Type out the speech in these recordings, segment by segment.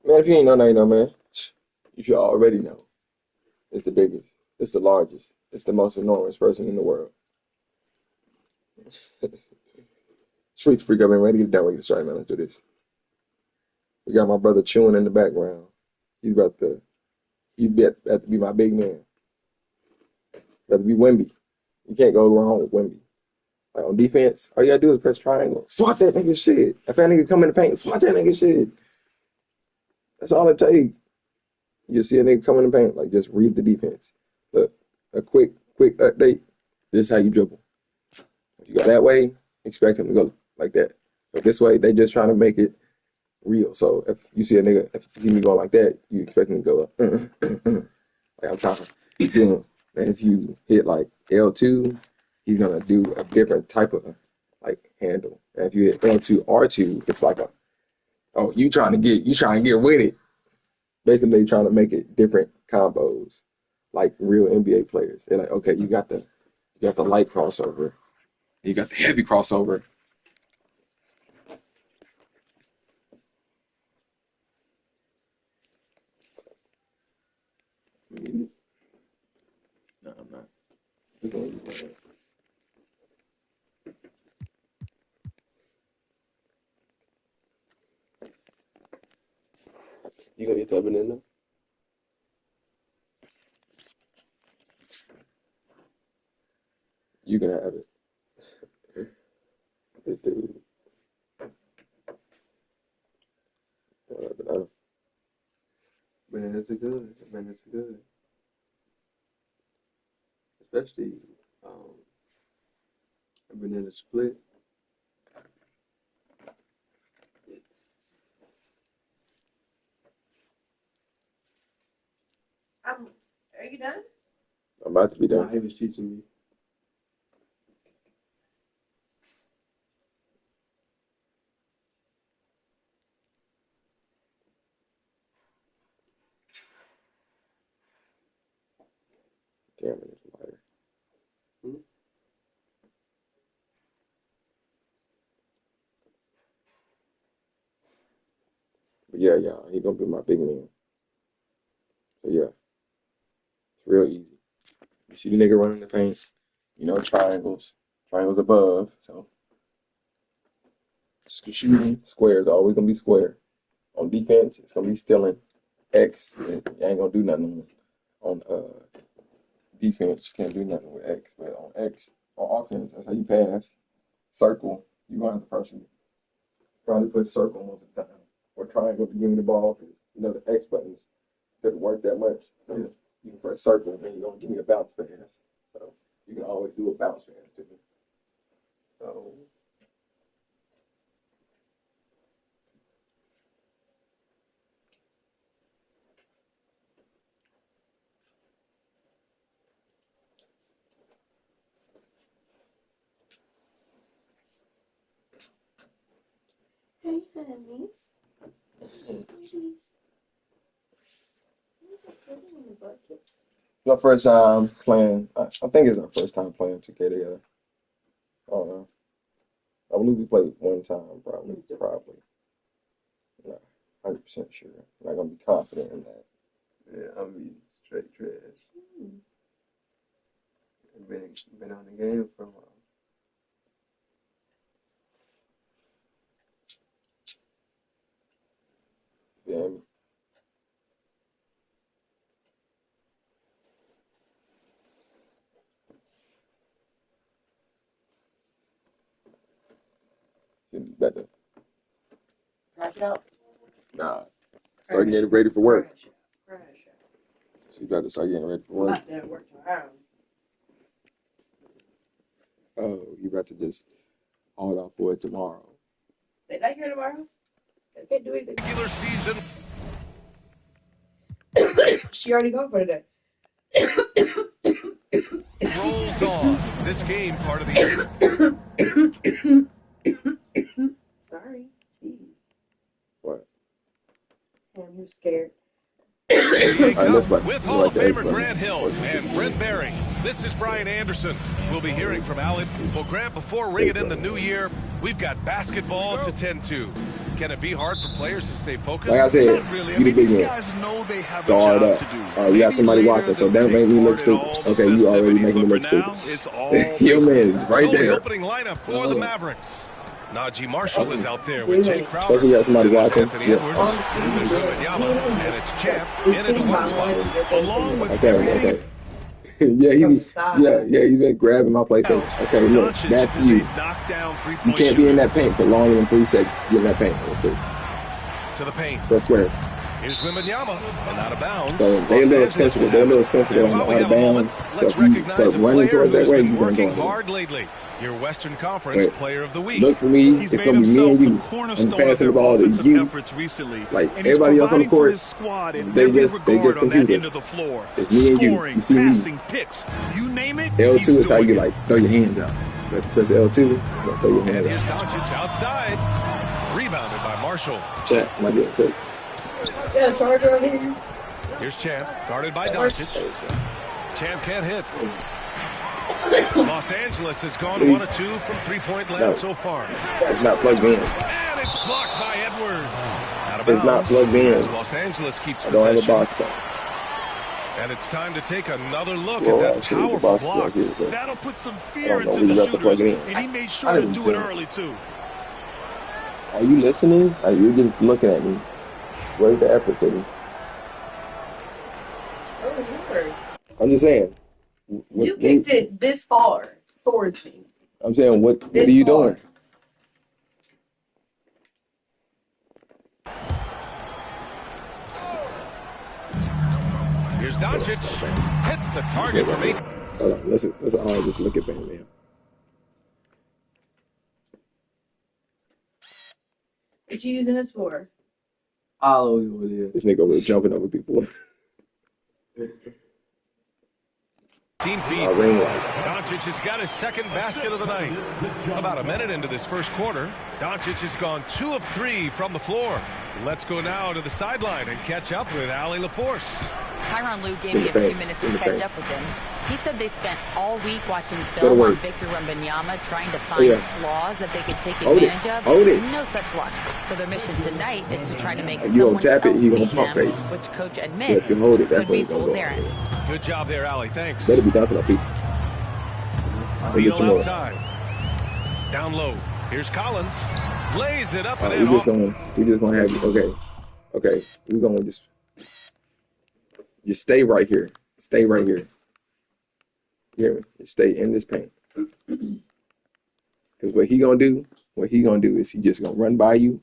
Man, if you ain't know, now you know, man. You should already know. It's the biggest. It's the largest. It's the most enormous person in the world. Street freak, I've been ready to get down with you. Sorry, man. Let's do this. We got my brother chewing in the background. He's about to, about to be my big man. About to be Wimby. You can't go wrong with Wimby. Like on defense, all you gotta do is press triangle. Swat that nigga shit. If that nigga come in the paint, swat that nigga shit. That's all it takes. You see a nigga come in the paint, like just read the defense. Look, a quick update. This is how you dribble. If you go that way, expect him to go like that. But this way, they just trying to make it real. So if you see a nigga, if you see me going like that, you expect him to go like I'm trying to do him. And if you hit like L2, he's gonna do a different type of like handle. And if you hit L2 R2, it's like a you trying to get with it. Basically trying to make it different combos, like real NBA players. They're like, okay, you got the light crossover, you got the heavy crossover. No, I'm not. Just gonna use my hand. You gonna get that banana? You can have it. This dude. Banana. Bananas are good. Bananas are good. Especially a banana split. Are you done? I'm about to be done. Nah, he was teaching me. Damn it, it's lighter. Hmm? But yeah, he gonna be my big man. So yeah, it's real easy. You see the nigga running the paint, you know triangles. Triangles above, so shooting squares always gonna be square. On defense, it's gonna be stealing X. You ain't gonna do nothing on defense. You can't do nothing with X. But on X, on offense, that's how you pass. Circle, you gonna have to probably put circle most of the time. Or triangle to give me the ball because you know the X buttons doesn't work that much. So you can press circle and then you're gonna give me a bounce pass. So you can always do a bounce pass to me. So Hey, honeys. Honeys. You got putting in the buckets. my first time playing. I think it's our first time playing 2K together. I don't know. I believe we played one time, probably. Not 100% sure. I'm not gonna be confident in that. Yeah, I'm eating straight trash. I've been on the game for a while. Yeah, getting better. Crack it out. Nah, start getting ready for work. Crash So you got to start getting ready for out. work. Not that work around. Oh, you got to just hold off for it tomorrow. They not here tomorrow. They can't do anything. Regular season. She already gone for today. Rolls on. This game part of the Sorry. Jeez. What? I'm scared. NBA that's Cup like- with that's Hall like of the Famer eighth Grant Hill one. and Brent Berry. This is Brian Anderson. We'll be hearing from Allen. Well, Grant, before ringing in the new year, we've got basketball to tend to. Can it be hard for players to stay focused? Like I said, Not really. I you the mean, big these man. guys know they have a Guard job up. to do. All right, we got Maybe somebody later watching, so they'll don't make take me look part in stupid. all the Okay, you already festivities, making me but look for stupid. now, it's all Your man business. is right So the there. opening lineup for the Mavericks. Najee Marshall is out there Yeah. with Jay Crowder. Especially got somebody Then there's watching. Anthony Yeah. Edwards. Then there's Wembanyama. And it's Champ in at the one spot. Along with Okay, everything okay. Yeah, he been grabbing my PlayStation. else, Okay, look, Doncic that's is you. a knockdown You three-point can't be in shooter. that paint for longer than 3 seconds. Get in that paint. Let's do it. To the paint. That's square. Here's Wembanyama and out of bounds. So they're a little sensitive. They're a little sensitive on the While we out have of a moment, bounds. So let's if you recognize start a running player towards that who's way, been you're going to working go. hard lately. Your Western Conference Wait. Player of the Week. Look for me. He's It's made going to be me himself and the you. cornerstone I'm of passing their the ball to offensive you. efforts recently. Like And he's everybody else on the providing for court, his squad in they every just regard on that computers. end of the floor. It's me and you. Scoring, You see me. passing, picks, you name it. L2 he's is how doing you it. like throw your hands out. So if you press L2, you throw your And hands here's out. Doncic outside. Rebounded by Marshall. Chat, might get quick. Got a charger over here. Here's Champ, guarded by Doncic. Champ can't hit. Los Angeles has gone 1 of 2 from three-point land No. so far. It's not plugged in. And it's blocked by Edwards. Out of It's not bounds plugged in. as Los Angeles keeps I don't have a possession. box on. And it's time to take another look Well, at that actually, the powerful box is block. right here. But That'll put some I fear don't know into where the you have to plug shooters, it in. and he made I sure to didn't do it think. early too. Are you listening? Are you just looking at me? Where's the effort, City? Oh, yours. I'm just saying. What, You kicked it this far towards me. I'm saying, what are This you far. doing? Here's Doncic. Hits the target from 8. Hold on, let's all just look at Bam Bam. What you using this for? All over there. This nigga was jumping over people. 18 feet. Ring light. Doncic has got his second basket of the night. About a minute into this first quarter, Doncic has gone 2 of 3 from the floor. Let's go now to the sideline and catch up with Allie LaForce. Tyronn Lue gave me a few minutes to catch up with him. He said they spent all week watching Go to film work. on Victor Wembanyama trying to find flaws that they could take Hold it. advantage of. Hold it. No such luck. So their mission tonight is to try to make You gonna someone tap it, else you gonna beat pump them, it. which coach Yeah, admits if you hold it, that's could what be it's gonna fool's go. errand. Good job there, Allie. Thanks. Better be dunking on people. I'll get Beal you more. outside. Down low. Here's Collins. Lays it up and We in. just gonna have you. Okay. We're gonna just stay right here. Stay right here. You hear me? Just stay in this paint. Because what he gonna do is he just gonna run by you,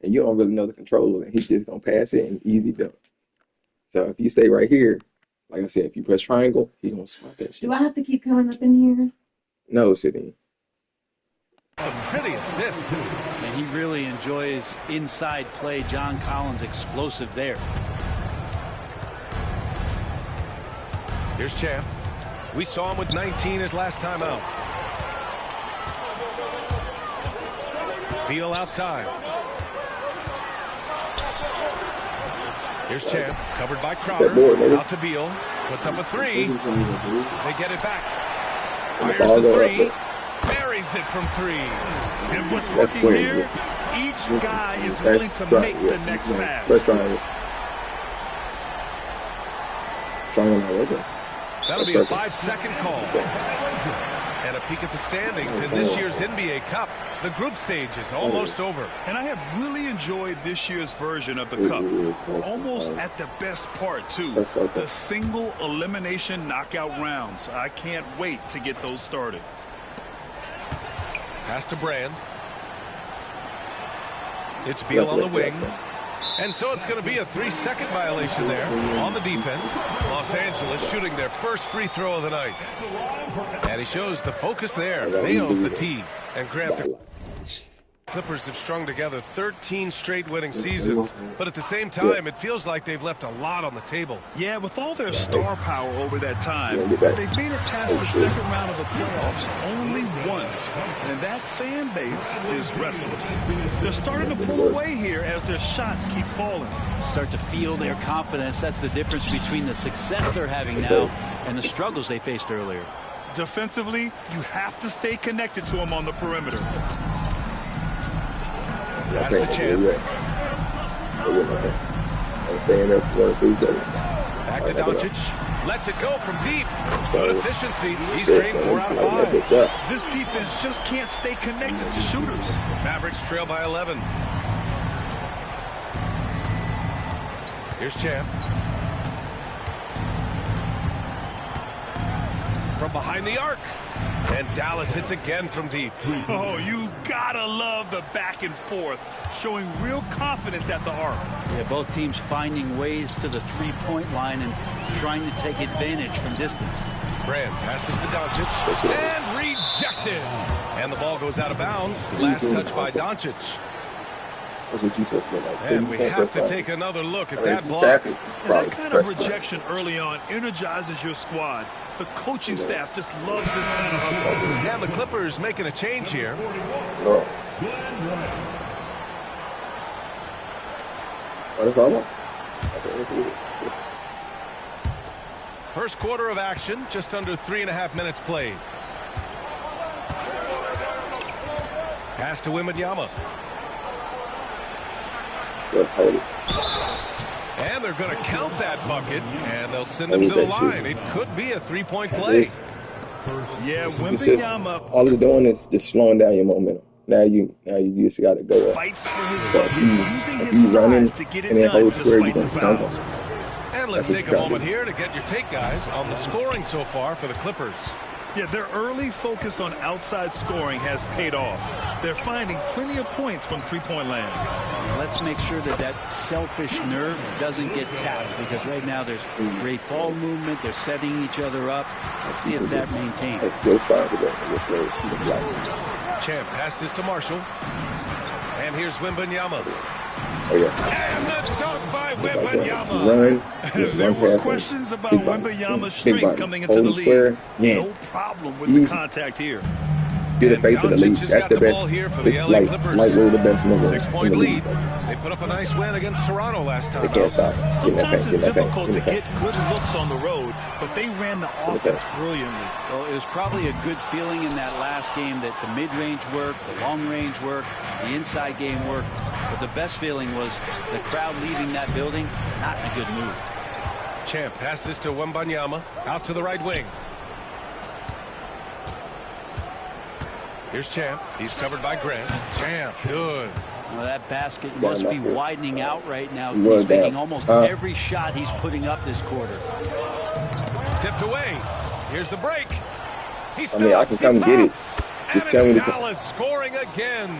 and you don't really know the controls, and he's just gonna pass it and easy dunk. So if you stay right here, like I said, if you press triangle, he gonna swat that shit. Do I have to keep coming up in here? No, Sydney. A pretty assist. And he really enjoys inside play. John Collins explosive there. Here's Champ. We saw him with 19 his last time out. Beal outside. Here's Champ, covered by Crowder. board, baby. Out to Beal. Puts up a 3. They get it back. Fires Ball the go 3. up. Buries it from 3. And what's That's working square, here, each guy is willing That's to right, make yeah. the next pass. Press triangle. Triangle not working. That'll be a That's okay. 5-second call. And a peek at the standings in this year's NBA Cup. The group stage is almost over. And I have really enjoyed this year's version of the Cup. We're almost at the best part, too. That's okay. The single elimination knockout rounds. I can't wait to get those started. Pass to Brand. It's Beal on the wing. And so it's going to be a 3-second violation there on the defense. Los Angeles shooting their first free throw of the night. And he shows the focus there. Nails the tee. And Grant, the Clippers have strung together 13 straight winning seasons. But at the same time, it feels like they've left a lot on the table. Yeah, with all their star power over that time, Yeah, get back. they've made it past the second round of the playoffs only once. And that fan base is restless. They're starting to pull away here as their shots keep falling. Start to feel their confidence. That's the difference between the success they're having now and the struggles they faced earlier. Defensively, you have to stay connected to them on the perimeter. Pass to Champ. Back to Doncic. Lets it go from deep. Good efficiency. He's drained 4 out of 5. This defense just can't stay connected to shooters. Mavericks trail by 11. Here's Champ. From behind the arc. And Dallas hits again from deep. Oh, you gotta love the back and forth, showing real confidence at the arc. Yeah, both teams finding ways to the three-point line and trying to take advantage from distance. Brand passes to Doncic and rejected. And the ball goes out of bounds. Last touch by Doncic. That's what you supposed to do. Like, And we have to take another look at that block. And that kind of rejection early on energizes your squad. The coaching staff just loves this kind of hustle. And the Clippers making a change here. No. That's all I want. First quarter of action, just under 3.5 minutes played. Pass to Wembanyama. And they're going to count that bucket, and they'll send him to the line. It could be a three-point play. Yeah, Wembanyama. All they're doing is just slowing down your momentum. Now you just got to go up. Fights for his bucket, using his size to get it done despite the fouls. And let's take a moment here to get your take, guys, on the scoring so far for the Clippers. Yeah, their early focus on outside scoring has paid off. They're finding plenty of points from three-point land. Let's make sure that that selfish nerve doesn't get tapped, because right now there's great ball movement. They're setting each other up. Let's see if that maintains. Champ passes to Marshall. And here's Wembanyama. Oh, yeah. And the dunk by Wembanyama. There were questions about Wembanyama's strength coming into the league. No problem with the contact here. Be the face of the league. That's the best. It's lightweight the best nigga. 6-point lead. They put up a nice win against Toronto last time. They can't stop. Sometimes it's difficult to get good looks on the road, but they ran the offense brilliantly. Well, it was probably a good feeling in that last game that the mid-range worked, the long-range worked, the inside game worked. But the best feeling was the crowd leaving that building not in a good mood. Champ passes to Wembanyama out to the right wing. Here's Champ. He's covered by Grant. Champ, good. Well, that basket must be widening out right now. He's making almost every shot he's putting up this quarter. Tipped away. Here's the break. I can come get it. Just tell me to Dallas scoring again.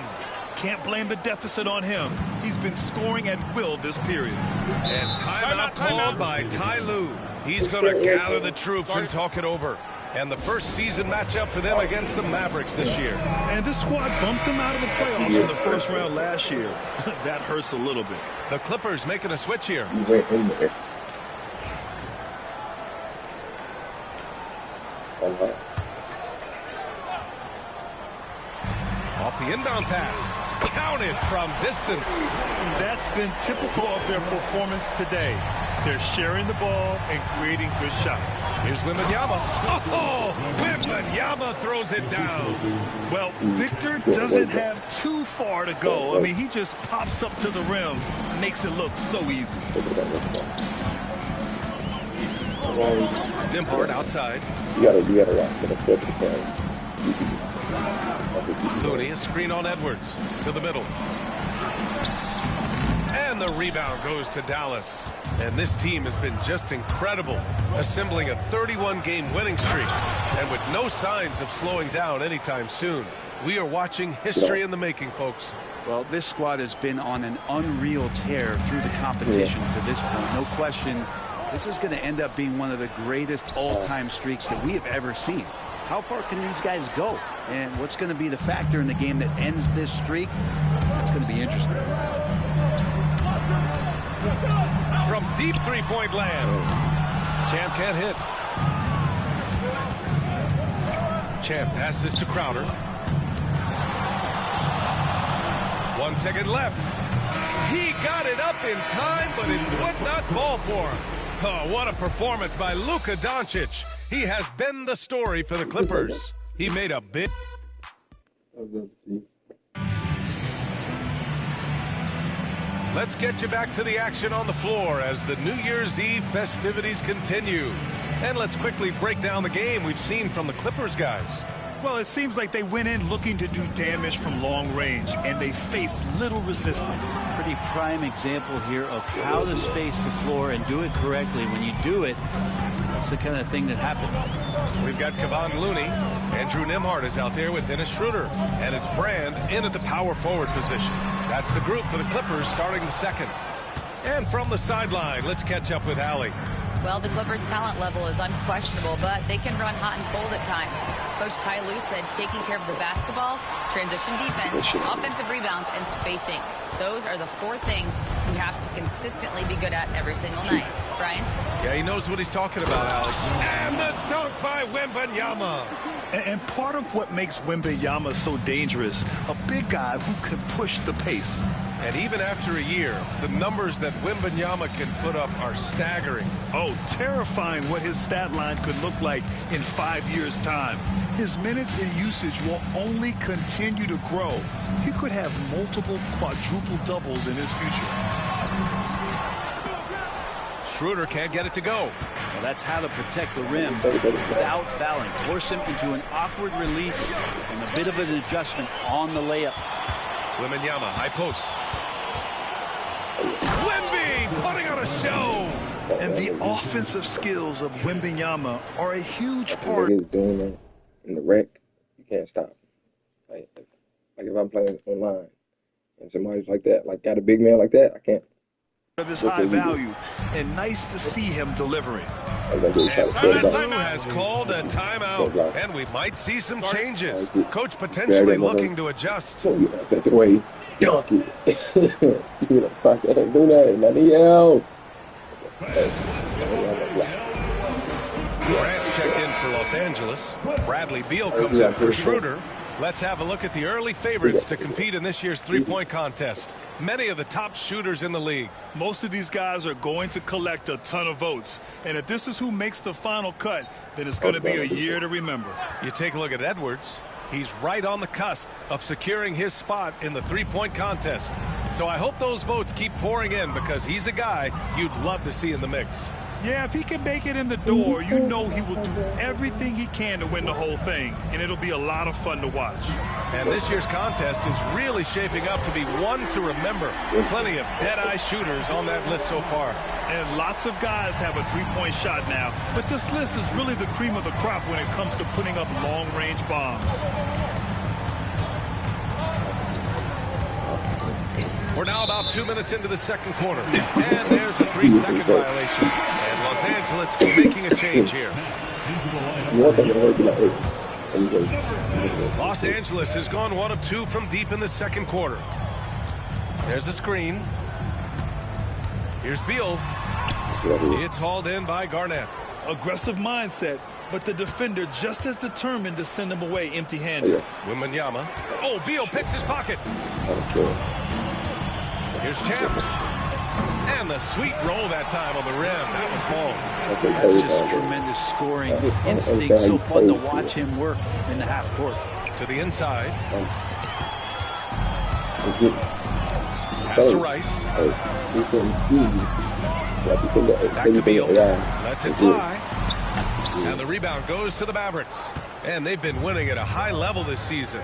Can't blame the deficit on him. He's been scoring at will this period. And timeout called by Ty Lue. He's going to gather the troops and talk it over. And the first season matchup for them against the Mavericks this year. And this squad bumped them out of the playoffs in the first round last year. That hurts a little bit. The Clippers making a switch here. Off the inbound pass. Counted from distance. That's been typical of their performance today. They're sharing the ball and creating good shots. Here's Wembanyama. Oh, Wembanyama throws it down. Well, Victor doesn't have too far to go. I mean, he just pops up to the rim, makes it look so easy. Nimbard outside. You gotta rock to the foot of the Looney, a screen on Edwards to the middle. And the rebound goes to Dallas. And this team has been just incredible, assembling a 31-game winning streak. And with no signs of slowing down anytime soon. We are watching history in the making, folks. Well, this squad has been on an unreal tear through the competition to this point. No question, this is going to end up being one of the greatest all-time streaks that we have ever seen. How far can these guys go? And what's going to be the factor in the game that ends this streak? That's going to be interesting. From deep three-point land. Champ can't hit. Champ passes to Crowder. 1 second left. He got it up in time, but it would not fall for him. Oh, what a performance by Luka Doncic. He has been the story for the Clippers. He made a big... Let's get you back to the action on the floor as the New Year's Eve festivities continue. And let's quickly break down the game we've seen from the Clippers guys. Well, it seems like they went in looking to do damage from long range, and they faced little resistance. Pretty prime example here of how to space the floor and do it correctly. When you do it, that's the kind of thing that happens. We've got Kevon Looney. Andrew Nembhard is out there with Dennis Schroeder. And it's Brand in at the power forward position. That's the group for the Clippers starting the second. And from the sideline, let's catch up with Allie. Well, the Clippers' talent level is unquestionable, but they can run hot and cold at times. Coach Ty Lue said taking care of the basketball, transition defense, offensive rebounds, and spacing. Those are the 4 things you have to consistently be good at every single night. Brian? Yeah, he knows what he's talking about, Alex. And the dunk by Wembanyama. And part of what makes Wembanyama so dangerous, a big guy who can push the pace. And even after a year, the numbers that Wembanyama can put up are staggering. Oh, terrifying what his stat line could look like in 5 years' time. His minutes and usage will only continue to grow. He could have multiple quadruple doubles in his future. Schroeder can't get it to go. Well, that's how to protect the rim without fouling. Force him into an awkward release and a bit of an adjustment on the layup. Wembanyama, high post. Wemby putting on a show. And the offensive skills of Wembanyama are a huge part. He's doing that in the rec. You can't stop. Like if I'm playing online and somebody's like that, like got a big man like that, I can't. Of his high value, and nice to see him delivering. And timeout has called a timeout, and we might see some changes. Coach potentially looking to adjust. That's the way he dunk it. You know, fuck that, do that, nothing else. Grant's checked in for Los Angeles. Bradley Beal comes in for Schroeder. Let's have a look at the early favorites to compete in this year's three-point contest. Many of the top shooters in the league. Most of these guys are going to collect a ton of votes. And if this is who makes the final cut, then it's going to be a year to remember. You take a look at Edwards. He's right on the cusp of securing his spot in the three-point contest. So I hope those votes keep pouring in because he's a guy you'd love to see in the mix. Yeah, if he can make it in the door, you know he will do everything he can to win the whole thing, and it'll be a lot of fun to watch. And this year's contest is really shaping up to be one to remember. Plenty of dead-eye shooters on that list so far. And lots of guys have a three-point shot now, but this list is really the cream of the crop when it comes to putting up long-range bombs. We're now about 2 minutes into the second quarter. And there's a 3-second violation. And Los Angeles making a change here. Los Angeles has gone 1 of 2 from deep in the second quarter. There's a screen. Here's Beal. It's hauled in by Garnett. Aggressive mindset, but the defender just as determined to send him away empty-handed. Wembanyama. Oh, Beal picks his pocket. Here's Champ. And the sweet roll that time on the rim. That one falls. That's just tremendous scoring instinct. So fun to watch him work in the half court. To the inside. Pass to Rice. Back to Beal. Lets it fly. And the rebound goes to the Mavericks. And they've been winning at a high level this season.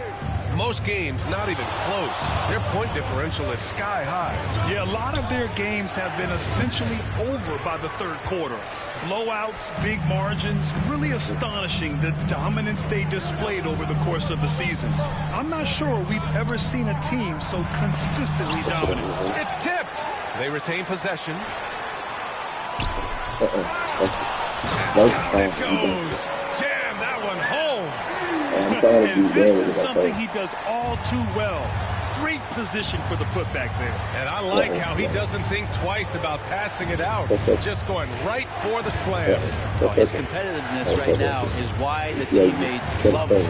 Most games not even close. Their point differential is sky high. Yeah, a lot of their games have been essentially over by the third quarter. Blowouts, big margins, really astonishing the dominance they displayed over the course of the season. I'm not sure we've ever seen a team so consistently dominant. It's tipped. They retain possession. And it goes. Jam that one home. And this is something he does all too well. Great position for the putback there. And I like how he doesn't think twice about passing it out. Just going right for the slam. Well, his competitiveness right now is why the teammates love him.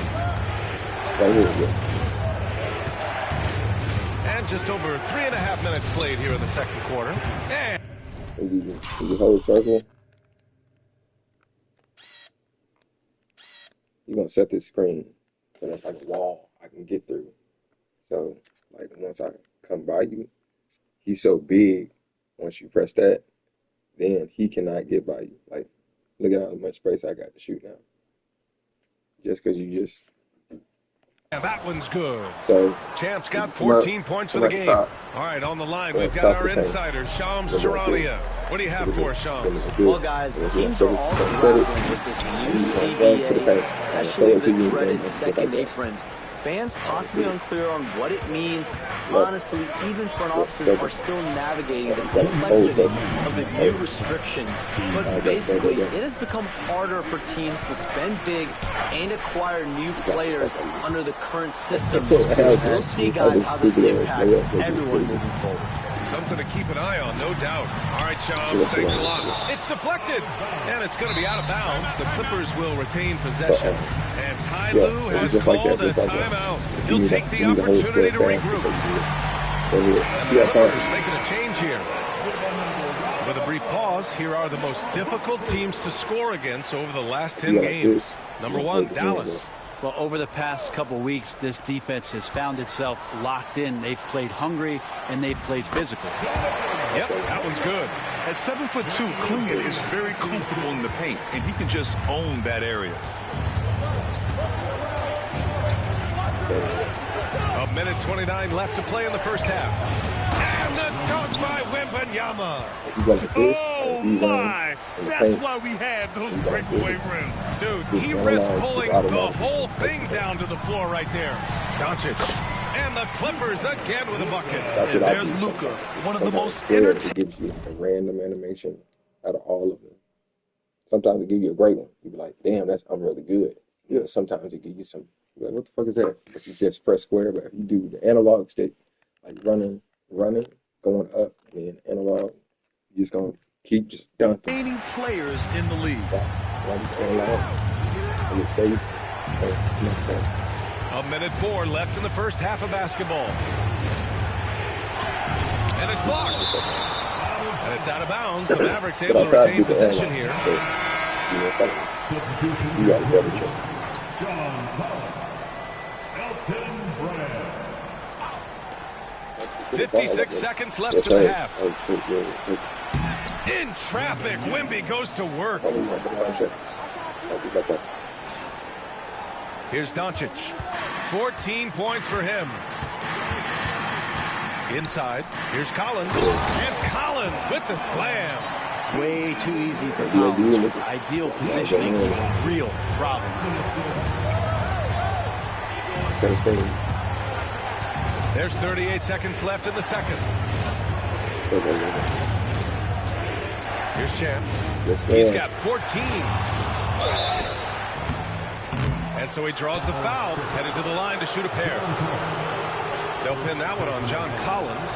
And just over 3.5 minutes played here in the second quarter. And you hold circle. You're going to set this screen so that's like a wall I can get through. So, like, once I come by you, he's so big. Once you press that, then he cannot get by you. Like, look at how much space I got to shoot now. Just because you just. Yeah, that one's good. So Champ's got 14 points for the game. All right, on the line, we've got our insider, Shams Charania. What do you have for us, Shams? Well, guys, teams are all grappling with this new CBA, especially the dreaded second aprons. Fans possibly unclear on what it means. Honestly, even front offices are still navigating the complexity of the new restrictions. But basically, it has become harder for teams to spend big and acquire new players under the current system. We'll see, guys, how this impacts everyone moving forward. Something to keep an eye on, no doubt. All right, Shams, thanks a lot. It's deflected, and it's going to be out of bounds. The Clippers will retain possession. And Ty Lue has called a timeout. He'll take the opportunity to regroup. And the Clippers making a change here. With a brief pause, here are the most difficult teams to score against over the last 10 games. Number 1, Dallas. Well, over the past couple weeks, this defense has found itself locked in. They've played hungry, and they've played physical. Yep, that one's good. At 7'2", Clingan is very comfortable in the paint, and he can just own that area. A minute 29 left to play in the first half. And the dunk by Wembanyama. Oh, my. That's why we had those breakaway rims. Dude, he risked pulling the whole thing down to the floor right there. Doncic. And the Clippers again with a bucket. And there's Luka, one of the most entertaining. It gives you a random animation out of all of them. Sometimes it gives you a great one. You be like, damn, I'm really good. Yeah, sometimes it gives you some, like, what the fuck is that? But you just press square, but if you do the analog stick, like running, going up, and then analog, you're just going to keep just dunking. Remaining players in the league. Analog, in the space. A minute 4 left in the first half of basketball. And it's blocked. And it's out of bounds. The Mavericks able to retain possession here. You got to double check. 56 seconds left to the half. In traffic, Wemby goes to work. Here's Doncic. 14 points for him. Inside, here's Collins. And Collins with the slam. Way too easy for Collins. Ideal positioning is a real problem. There's 38 seconds left in the second. Here's Champ. He's got 14. And so he draws the foul, headed to the line to shoot a pair. They'll pin that one on John Collins.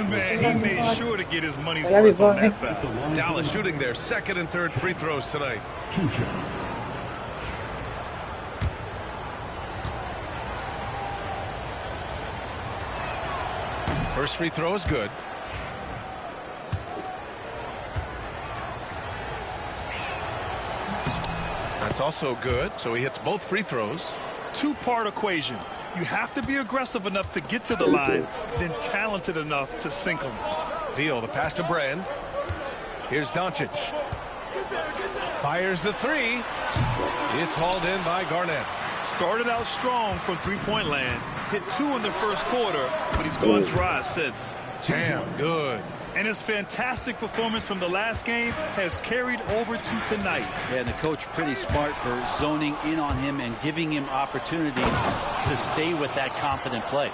Man, he made sure to get his money's worth on that foul. Dallas shooting their second and third free throws tonight. First free throw is good. That's also good, so he hits both free throws. Two-part equation. You have to be aggressive enough to get to the line, then talented enough to sink them. Beal, the pass to Brand. Here's Doncic. Fires the three. It's hauled in by Garnett. Started out strong from three-point land. Hit 2 in the first quarter, but he's gone dry since. Damn, good. And his fantastic performance from the last game has carried over to tonight. Yeah, and the coach pretty smart for zoning in on him and giving him opportunities to stay with that confident play.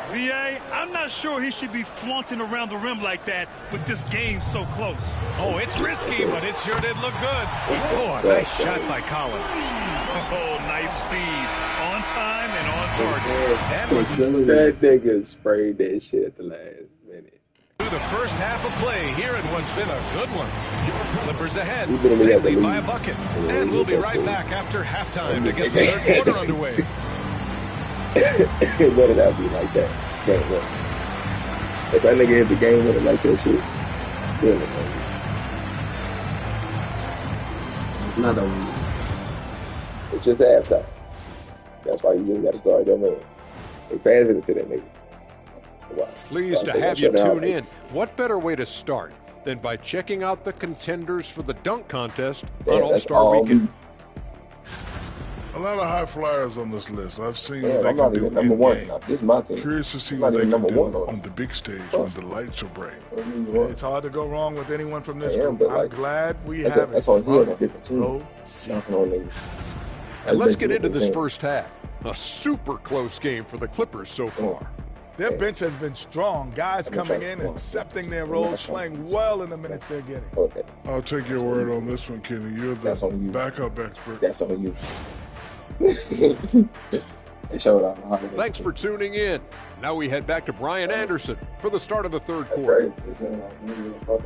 VA, I'm not sure he should be flaunting around the rim like that with this game so close. Oh, it's risky, but it sure did look good. Oh, a nice shot by Collins. Oh, nice feed. On time and on target. That nigga sprayed that shit at the last minute. Through the first half of play here in what's been a good one. Clippers ahead. They lead by a bucket. And we'll be right back after halftime to get the third quarter underway. Let it out be like that. Game winner. If that nigga hit the game winner like that shit, then it's over. Not over. It's just halftime. That's why you just got to guard your man. They pass it to that nigga. Pleased to have you tune in. What better way to start than by checking out the contenders for the dunk contest on All-Star Weekend? A lot of high flyers on this list. I've seen Damn, what they I'm not can do even number one. in-game. This is my team. Curious to see I'm what not they even can number do one on the big stage when the lights are bright. It's hard to go wrong with anyone from this Damn, group. but, like, I'm glad we That's, have that's it. on him, a different team. Row Knocking on niggas. And let's That's get into basically this what I'm first half. A super close game for the Clippers so far. Their bench has been strong. Guys coming in, accepting their roles, playing well in the minutes they're getting. Okay. I'll take your word on this one, Kenny. You're That's on you. the backup expert. That's on you. They showed off. Thanks for tuning in. Now we head back to Brian Anderson for the start of the third quarter. That's right.